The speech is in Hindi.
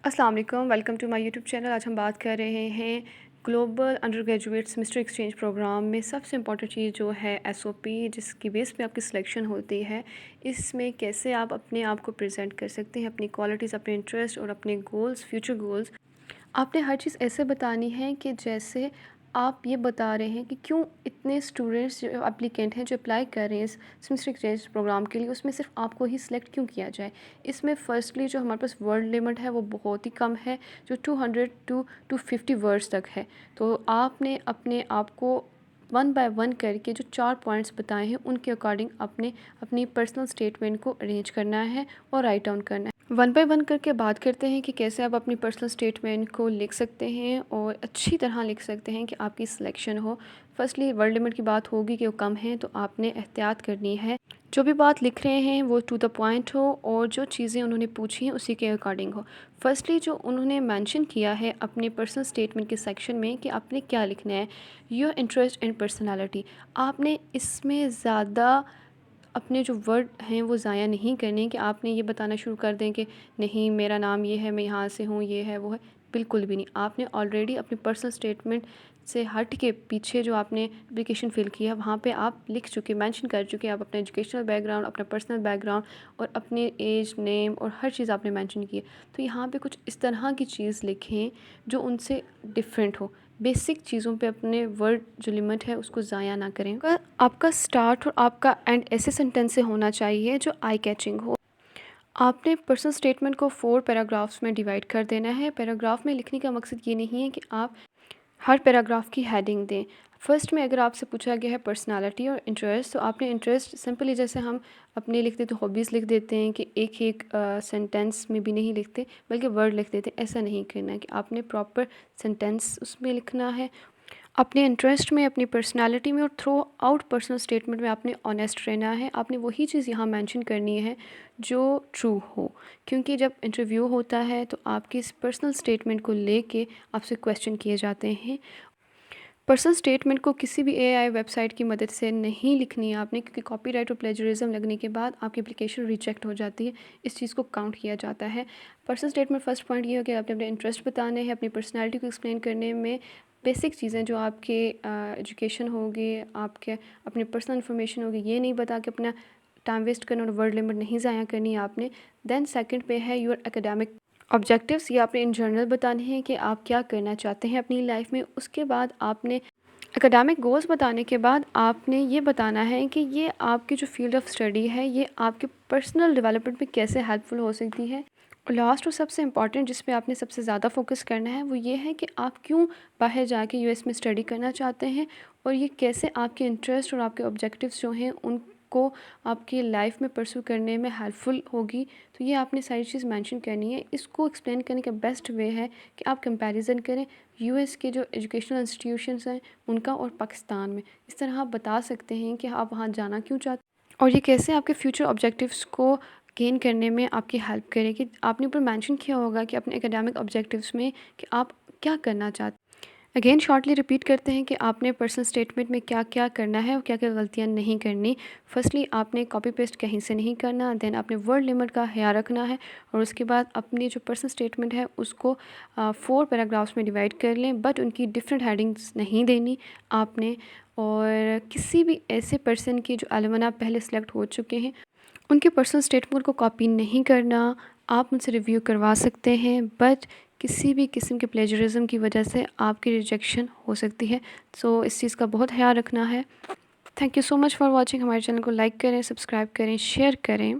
अस्सलाम वालेकुम, welcome to my YouTube channel. आज हम बात कर रहे हैं global under graduate semester exchange programme में सबसे इम्पॉर्टेंट चीज़ जो है एसओपी, जिसकी बेस पे आपकी सिलेक्शन होती है। इसमें कैसे आप अपने आप को प्रेजेंट कर सकते हैं, अपनी क्वालिटीज़, अपने इंटरेस्ट और अपने गोल्स, फ्यूचर गोल्स। आपने हर चीज़ ऐसे बतानी है कि जैसे आप ये बता रहे हैं कि क्यों इतने स्टूडेंट्स जो एप्लीकेंट हैं जो अप्लाई कर रहे हैं इस सेमेस्टर एक्सचेंज प्रोग्राम के लिए, उसमें सिर्फ आपको ही सिलेक्ट क्यों किया जाए। इसमें फर्स्टली जो हमारे पास वर्ड लिमिट है वो बहुत ही कम है, जो 200 टू 250 वर्ड्स तक है। तो आपने अपने आप को वन बाय वन करके जो 4 पॉइंट्स बताए हैं उनके अकॉर्डिंग अपने अपनी पर्सनल स्टेटमेंट को अरेंज करना है और राइट डाउन करना है। वन बाय वन करके बात करते हैं कि कैसे आप अपनी पर्सनल स्टेटमेंट को लिख सकते हैं और अच्छी तरह लिख सकते हैं कि आपकी सिलेक्शन हो। फर्स्टली वर्ड लिमिट की बात होगी कि वो कम है, तो आपने एहतियात करनी है। जो भी बात लिख रहे हैं वो टू द पॉइंट हो और जो चीज़ें उन्होंने पूछी हैं उसी के अकॉर्डिंग हो। फर्स्टली जो उन्होंने मेंशन किया है अपने पर्सनल स्टेटमेंट के सेक्शन में कि आपने क्या लिखना है, योर इंटरेस्ट एंड पर्सनालिटी। आपने इसमें ज़्यादा अपने जो वर्ड हैं वो ज़ाया नहीं करने कि आपने ये बताना शुरू कर दें कि नहीं मेरा नाम ये है, मैं यहाँ से हूँ, ये है वो है। बिल्कुल भी नहीं। आपने ऑलरेडी अपनी पर्सनल स्टेटमेंट से हट के पीछे जो आपने एप्लीकेशन फ़िल किया वहाँ पे आप लिख चुके, मेंशन कर चुके आप अपना एजुकेशनल बैकग्राउंड, अपना पर्सनल बैकग्राउंड और अपने एज, नेम और हर चीज़ आपने मेंशन की है। तो यहाँ पे कुछ इस तरह की चीज़ लिखें जो उनसे डिफरेंट हो। बेसिक चीज़ों पे अपने वर्ड जो लिमिट है उसको ज़ाया ना करें। आपका स्टार्ट और आपका एंड ऐसे सेंटेंस से होना चाहिए जो आई कैचिंग हो। आपने पर्सनल स्टेटमेंट को 4 पैराग्राफ्स में डिवाइड कर देना है। पैराग्राफ में लिखने का मकसद ये नहीं है कि आप हर पैराग्राफ की हेडिंग दें। फर्स्ट में अगर आपसे पूछा गया है पर्सनालिटी और इंटरेस्ट, तो आपने इंटरेस्ट सिंपली जैसे हम अपने लिखते तो हॉबीज़ लिख देते हैं कि एक एक सेंटेंस में भी नहीं लिखते बल्कि वर्ड लिख देते हैं। ऐसा नहीं करना है कि आपने प्रॉपर सेंटेंस उसमें लिखना है। अपने इंटरेस्ट में, अपनी पर्सनालिटी में और थ्रू आउट पर्सनल स्टेटमेंट में आपने ऑनेस्ट रहना है। आपने वही चीज़ यहाँ मेंशन करनी है जो ट्रू हो, क्योंकि जब इंटरव्यू होता है तो आपकी इस पर्सनल स्टेटमेंट को लेके आपसे क्वेश्चन किए जाते हैं। पर्सनल स्टेटमेंट को किसी भी एआई वेबसाइट की मदद से नहीं लिखनी है आपने, क्योंकि कॉपीराइट और प्लेजरिज्म लगने के बाद आपकी एप्लीकेशन रिजेक्ट हो जाती है। इस चीज़ को काउंट किया जाता है। पर्सनल स्टेटमेंट फर्स्ट पॉइंट ये हो कि आपने अपने इंटरेस्ट बताने हैं, अपनी पर्सनैलिटी को एक्सप्लेन करने में बेसिक चीज़ें जो आपके एजुकेशन होगी, आपके अपनी पर्सनल इन्फॉर्मेशन होगी, ये नहीं बता के अपना टाइम वेस्ट करना और वर्ड लिमिट नहीं ज़ाया करनी है आपने। देन सेकंड पे है योर एकेडमिक ऑब्जेक्टिव्स। ये आपने इन जनरल बताने हैं कि आप क्या करना चाहते हैं अपनी लाइफ में। उसके बाद आपने एकेडमिक गोल्स बताने के बाद आपने ये बताना है कि ये आपकी जो फील्ड ऑफ स्टडी है ये आपके पर्सनल डेवलपमेंट में कैसे हेल्पफुल हो सकती है। और लास्ट और सबसे इम्पॉर्टेंट जिस पे आपने सबसे ज़्यादा फोकस करना है वो ये है कि आप क्यों बाहर जाके यूएस में स्टडी करना चाहते हैं और ये कैसे आपके इंटरेस्ट और आपके ऑब्जेक्टिव्स जो हैं उनको आपकी लाइफ में परस्यू करने में हेल्पफुल होगी। तो ये आपने सारी चीज़ मेंशन करनी है। इसको एक्सप्लेन करने का बेस्ट वे है कि आप कंपैरिजन करें यूएस के जो एजुकेशनल इंस्टीट्यूशंस हैं उनका और पाकिस्तान में। इस तरह आप बता सकते हैं कि आप वहाँ जाना क्यों चाहते हैं और ये कैसे आपके फ्यूचर ऑब्जेक्टिव्स को गेन करने में आपकी हेल्प करेगी। आपने ऊपर मेंशन किया होगा कि अपने एकेडमिक ऑब्जेक्टिव्स में कि आप क्या करना चाहते हैं। अगेन शॉर्टली रिपीट करते हैं कि आपने पर्सनल स्टेटमेंट में क्या क्या करना है और क्या क्या गलतियां नहीं करनी। फर्स्टली आपने कॉपी पेस्ट कहीं से नहीं करना। देन आपने वर्ड लिमिट का ख्याल रखना है और उसके बाद अपनी जो पर्सनल स्टेटमेंट है उसको 4 पैराग्राफ्स में डिवाइड कर लें, बट उनकी डिफरेंट हेडिंग्स नहीं देनी आपने। और किसी भी ऐसे पर्सन की जो एलुमना पहले सेलेक्ट हो चुके हैं उनके पर्सनल स्टेटमेंट को कॉपी नहीं करना। आप उनसे रिव्यू करवा सकते हैं, बट किसी भी किस्म के प्लेजरिज्म की वजह से आपकी रिजेक्शन हो सकती है। सो इस चीज़ का बहुत ख्याल रखना है। Thank you so much for watching. हमारे चैनल को लाइक करें, सब्सक्राइब करें, शेयर करें।